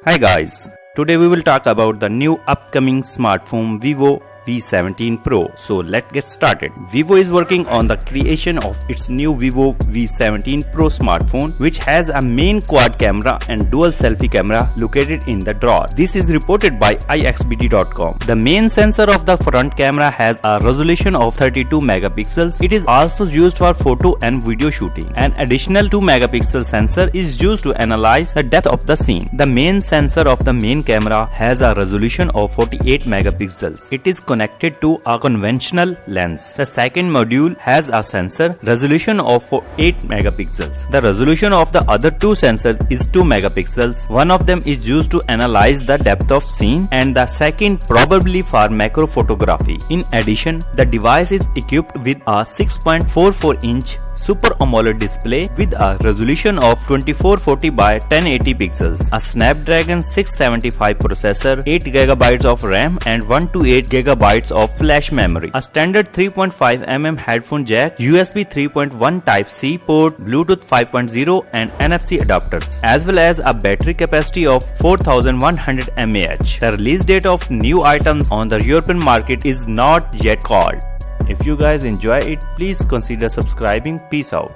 Hi guys, today we will talk about the new upcoming smartphone Vivo V17 Pro. So let's get started. Vivo is working on the creation of its new Vivo V17 Pro smartphone, which has a main quad camera and dual selfie camera located in the drawer. This is reported by ixbt.com. The main sensor of the front camera has a resolution of 32 megapixels. It is also used for photo and video shooting. An additional 2 megapixel sensor is used to analyze the depth of the scene. The main sensor of the main camera has a resolution of 48 megapixels. It is connected to a conventional lens. The second module has a sensor resolution of 8 megapixels. The resolution of the other two sensors is 2 megapixels. One of them is used to analyze the depth of scene and the second probably for macro photography. In addition, the device is equipped with a 6.44-inch Super AMOLED display with a resolution of 2440 by 1080 pixels, a Snapdragon 675 processor, 8GB of RAM and 128GB of flash memory, a standard 3.5mm headphone jack, USB 3.1 Type-C port, Bluetooth 5.0 and NFC adapters, as well as a battery capacity of 4100 mAh. The release date of new items on the European market is not yet called. If you guys enjoy it, please consider subscribing. Peace out.